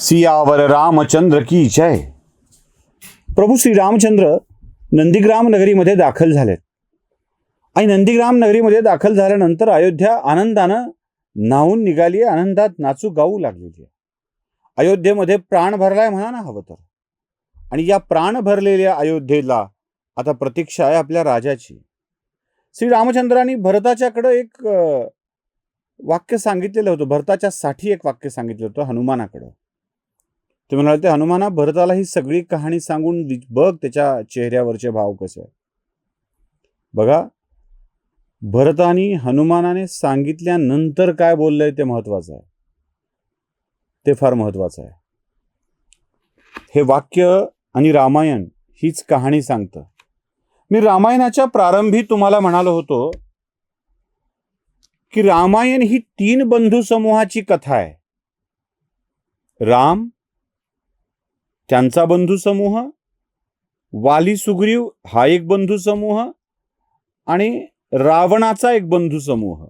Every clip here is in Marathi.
सियावर रामचंद्र की जय. प्रभू श्री रामचंद्र नंदीग्राम नगरीमध्ये दाखल झालेत आणि नंदीग्राम नगरीमध्ये दाखल झाल्यानंतर अयोध्या आनंदानं न्हावून निघाली, आनंदात नाचू गाऊ लागलेली आहे. अयोध्येमध्ये प्राण भरलाय म्हणा ना हवं तर. आणि या प्राण भरलेल्या अयोध्येला आता प्रतीक्षा आहे आपल्या राजाची. श्री रामचंद्रांनी भरताच्याकडे एक वाक्य सांगितलेलं होतं, भरताच्या साठी एक वाक्य सांगितलं होतं हनुमानाकडं. ते म्हणाले, ते हनुमाना भरताला ही सगळी कहाणी सांगून बघ त्याच्या चेहऱ्यावरचे भाव कसे आहेत. बघा, भरतानी हनुमानाने सांगितल्यानंतर काय बोललंय ते महत्वाचं आहे. ते फार महत्वाचं आहे. हे वाक्य आणि रामायण हीच कहाणी सांगतं. मी रामायणाच्या प्रारंभी तुम्हाला म्हणालो होतो की रामायण ही 3 बंधू समूहाची कथा आहे. राम, त्यांचा बंधू समूह, वाली सुग्रीव हा एक बंधू समूह आणि रावणाचा एक बंधू समूह.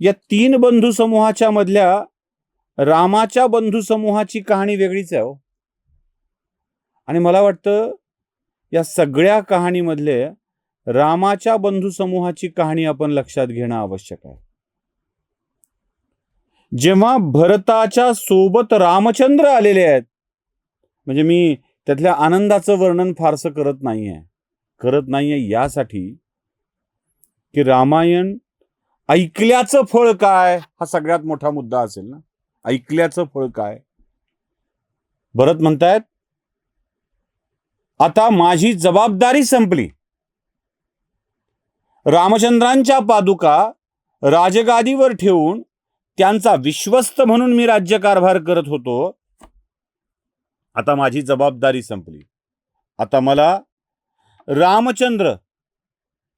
या 3 बंधू समूहाच्या मधल्या रामाच्या बंधू समूहाची कहाणी वेगळीच आहे हो. आणि मला वाटतं या सगळ्या कहाणीमधले रामाच्या बंधू समूहाची कहाणी आपण लक्षात घेणं आवश्यक आहे. जेव्हा भरताच्या सोबत रामचंद्र आलेले आहेत, म्हणजे मी त्यातल्या आनंदाचं वर्णन फारसं करत नाहीये यासाठी की रामायण ऐकल्याचं फळ काय हा सगळ्यात मोठा मुद्दा असेल ना. ऐकल्याचं फळ काय? भरत म्हणतायत, आता माझी जबाबदारी संपली. रामचंद्रांच्या पादुका राजगादीवर ठेवून त्यांचा विश्वस्त म्हणून मी राज्यकारभार करत होतो. आता माझी जबाबदारी संपली. आता मला रामचंद्र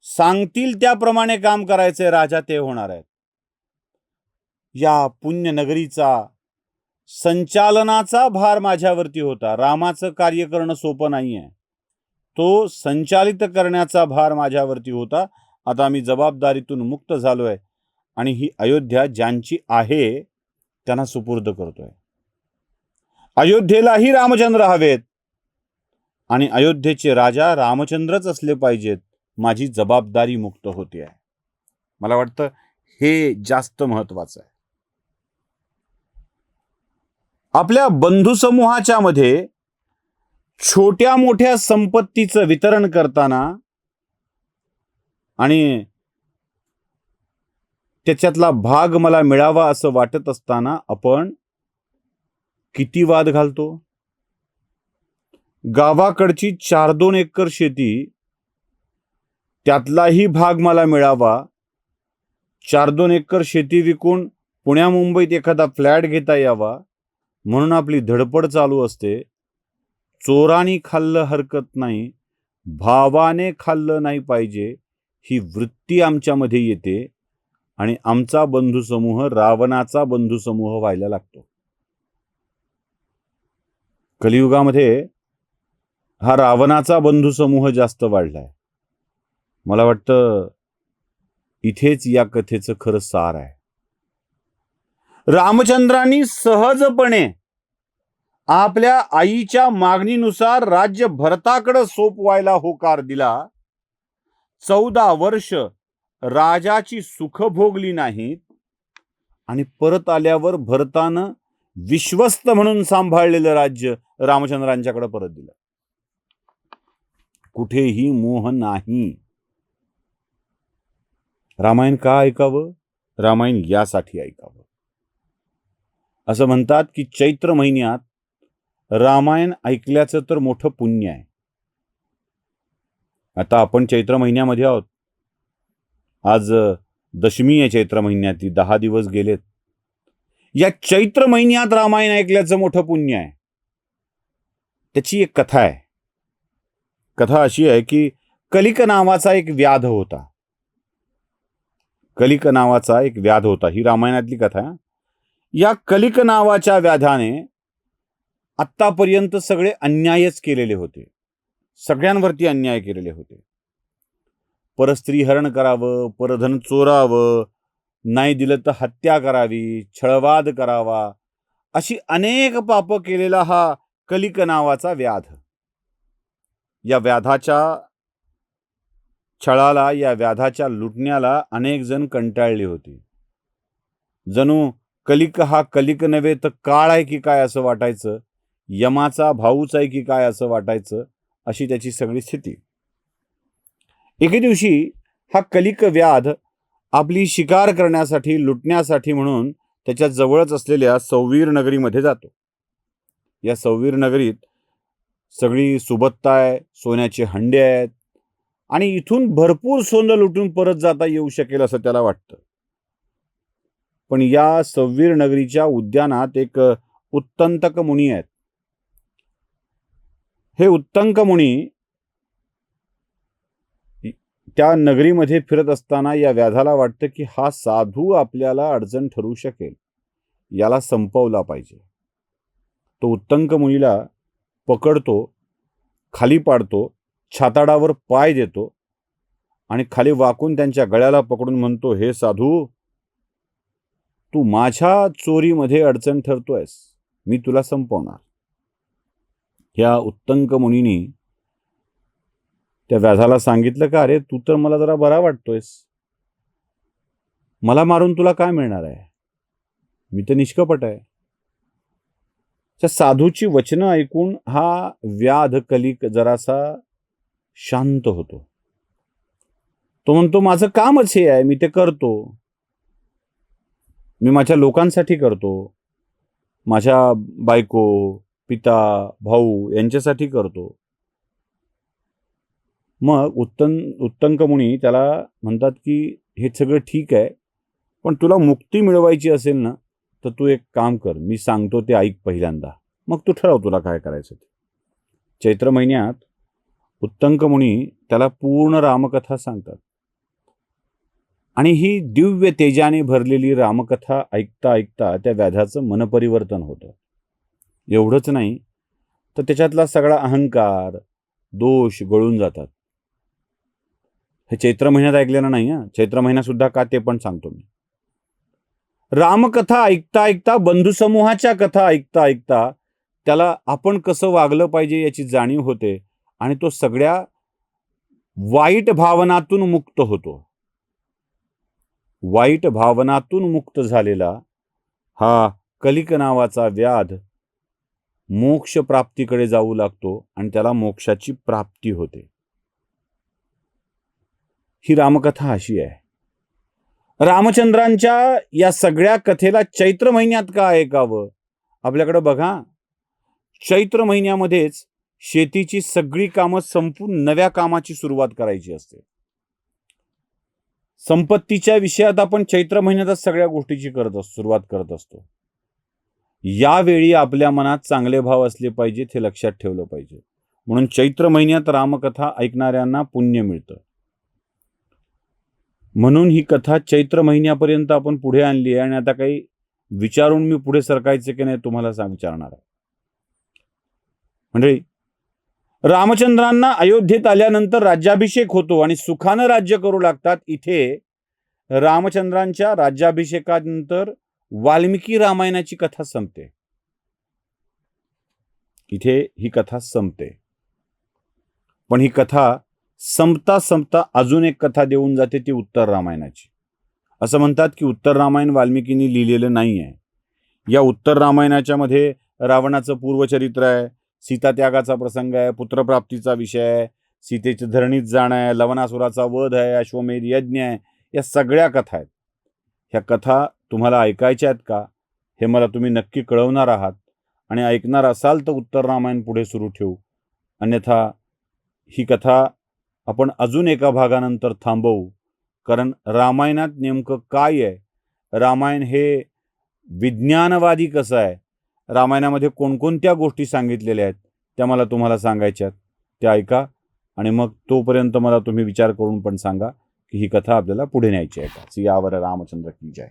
सांगतील त्याप्रमाणे काम करायचे, राजा ते होणार आहेत. या पुण्यनगरीचा संचालनाचा भार माझ्यावरती होता. रामाचं कार्य करणं सोपं नाहीये, तो संचालित करण्याचा भार माझ्यावरती होता. आता मी जबाबदारीतून मुक्त झालोय आणि ही अयोध्या ज्यांची आहे त्यांना सुपूर्द करतोय. अयोध्येलाही रामचंद्र हवेत आणि अयोध्येचे राजा रामचंद्रच असले पाहिजेत. माझी जबाबदारी मुक्त होते आहे. मला वाटतं हे जास्त महत्वाचं आहे. आपल्या बंधू समूहाच्या मध्ये छोट्या मोठ्या संपत्तीचं वितरण करताना आणि त्याच्यातला भाग मला मिळावा असं वाटत असताना आपण किती वाद घालतो. गावाकडची 4-2 एकर शेती, त्यातलाही भाग मला मिळावा. 4-2 एकर शेती विकून पुण्या मुंबईत एखादा फ्लॅट घेता यावा म्हणून आपली धडपड चालू असते. चोरानी खाल्लं हरकत नाही, भावाने खाल्लं नाही पाहिजे ही वृत्ती आमच्यामध्ये येते आणि आमचा बंधू समूह रावणाचा बंधू समूह व्हायला लागतो. कलियुगामध्ये हा रावणाचा बंधू समूह जास्त वाढलाय. मला वाटतं इथेच या कथेचं खरं सार आहे. रामचंद्रांनी सहजपणे आपल्या आईच्या मागणीनुसार राज्य भरताकडे सोपवायला होकार दिला. 14 वर्ष राजाची सुख भोगली नाहीत आणि परत आल्यावर भरतानं विश्वस्त म्हणून सांभाळलेलं राज्य रामचंद्रांच्याकडे परत दिलं. कुठेही मोह नाही. रामायण का ऐकावं? रामायण यासाठी ऐकावं. असं म्हणतात की चैत्र महिन्यात रामायण ऐकल्याचं तर मोठं पुण्य आहे. आता आपण चैत्र महिन्यामध्ये आहोत. आज दशमी आहे चैत्र महिन्यातली. 10 दिवस गेलेत. या चैत्र महिन्यात रामायण ऐकल्याचं मोठं पुण्य आहे. त्याची एक कथा आहे. कथा अशी आहे की कलिक नावाचा एक व्याध होता. कलिक नावाचा एक व्याध होता. ही रामायणातली कथा आहे. या कलिक नावाच्या व्याधाने आत्तापर्यंत सगळे अन्यायच केलेले होते. सगळ्यांवरती अन्याय केलेले होते. परस्त्री हरण करावं, परधन चोरावं, नाही दिलं तर हत्या करावी, छळवाद करावा अशी अनेक पापं केलेला हा कलिक नावाचा व्याध. या व्याधाच्या छळाला, या व्याधाच्या लुटण्याला अनेक जण कंटाळले होते. जणू कलिक हा कलिक नव्हे तर काळ आहे की काय असं वाटायचं, यमाचा भाऊच आहे की काय असं वाटायचं, अशी त्याची सगळी स्थिती. एके दिवशी हा कलिक व्याध आपली शिकार करण्यासाठी, लुटण्यासाठी म्हणून त्याच्या जवळच असलेल्या सौवीर नगरीमध्ये जातो. या सौवीर नगरीत सगळी सुबत्ता आहे, सोन्याचे हंडे आहेत आणि इथून भरपूर सोनं लुटून परत जाता येऊ शकेल असं त्याला वाटतं. पण या सौवीर नगरीच्या उद्यानात एक उत्तंतक मुनी आहेत. हे उत्तंक मुनी त्या नगरीमध्ये फिरत असताना या व्याधाला वाटतं की हा साधू आपल्याला अडचण ठरू शकेल, याला संपवला पाहिजे. तो उत्तंक मुनीला पकडतो, खाली पाडतो, छाताडावर पाय देतो आणि खाली वाकून त्यांच्या गळ्याला पकडून म्हणतो, हे साधू, तू माझ्या चोरीमध्ये अडचण ठरतोयस, मी तुला संपवणार. ह्या उत्तंक मुनीने त्या व्याधाला सांगितलं का, अरे तू तर मला जरा बरा वाटतोयस, मला मारून तुला काय मिळणार आहे, मी तर निष्कपट आहे. त्या साधूची वचनं ऐकून हा व्याध कलिक जरासा शांत होतो. तो म्हणतो, माझं कामच हे आहे, मी ते करतो, मी माझ्या लोकांसाठी करतो, माझ्या बायको, पिता, भाऊ यांच्यासाठी करतो. मग उत्तंक मुनी त्याला म्हणतात की हे सगळं ठीक आहे, पण तुला मुक्ती मिळवायची असेल ना तर तू एक काम कर, मी सांगतो ते ऐक पहिल्यांदा, मग तू ठरव तुला काय करायचं ते. चैत्र महिन्यात उत्तंक मुनी त्याला पूर्ण रामकथा सांगतात आणि ही दिव्य तेजाने भरलेली रामकथा ऐकता ऐकता त्या व्याधाचं मनपरिवर्तन होतं. एवढंच नाही तर त्याच्यातला सगळा अहंकार, दोष गळून जातात. हे चैत्र महिन्यात ऐकलेलं नाही हा, चैत्र महिना सुद्धा का ते पण सांगतो मी. रामकथा ऐकता ऐकता, बंधुसमूहाच्या कथा ऐकता ऐकता त्याला आपण कसं वागलं पाहिजे याची जाणीव होते आणि तो सगळ्या वाईट भावनातून मुक्त होतो. वाईट भावनातून मुक्त झालेला हा कलिक नावाचा व्याध मोक्ष प्राप्तीकडे जाऊ लागतो आणि त्याला मोक्षाची प्राप्ती होते. ही रामकथा अशी आहे. रामचंद्रांच्या या सगळ्या कथेला चैत्र महिन्यात का ऐकावं? आपल्याकडे बघा, चैत्र महिन्यामध्येच शेतीची सगळी कामं संपून नव्या कामाची सुरुवात करायची असते. संपत्तीच्या विषयात आपण चैत्र महिन्यातच सगळ्या गोष्टीची सुरुवात करत असतो. यावेळी आपल्या मनात चांगले भाव असले पाहिजेत हे लक्षात ठेवलं पाहिजे. म्हणून चैत्र महिन्यात रामकथा ऐकणाऱ्यांना पुण्य मिळतं. म्हणून ही कथा चैत्र महिन्यापर्यंत आपण पुढे आणली आहे आणि आता काही विचारून मी पुढे सरकायचे की नाही तुम्हाला विचारणार आहे. म्हणजे रामचंद्रांना अयोध्येत आल्यानंतर राज्याभिषेक होतो आणि सुखानं राज्य करू लागतात. इथे रामचंद्रांच्या राज्याभिषेकानंतर वाल्मिकी रामायणाची कथा संपते. इथे ही कथा संपते. पण ही कथा संपता संपता अजून एक कथा देऊन जाते, ती उत्तर रामायणाची. असं म्हणतात की उत्तर रामायण वाल्मिकींनी लिहिलेलं नाही आहे. या उत्तर रामायणाच्या मध्ये रावणाचं पूर्वचरित्र आहे, सीतात्यागाचा प्रसंग आहे, पुत्रप्राप्तीचा विषय आहे, सीतेचं धरणीत जाणं आहे, लवणासुराचा वध आहे, अश्वमेध यज्ञ आहे, या सगळ्या कथा आहेत. ह्या कथा तुम्हाला ऐकायच्या आहेत का हे मला तुम्ही नक्की कळवणार आहात. आणि ऐकणार असाल तर उत्तर रामायण पुढे सुरू ठेवू, अन्यथा ही कथा आपण अजून एका भागानंतर थांबवू. कारण रामायणात नेमकं काय आहे, रामायण हे विज्ञानवादी कसं आहे, रामायणामध्ये कोणकोणत्या गोष्टी सांगितलेल्या आहेत त्या मला तुम्हाला सांगायच्यात, त्या ऐका. आणि मग तोपर्यंत मला तुम्ही विचार करून पण सांगा की ही कथा आपल्याला पुढे न्यायची आहे का. सियावर रामचंद्र की जय.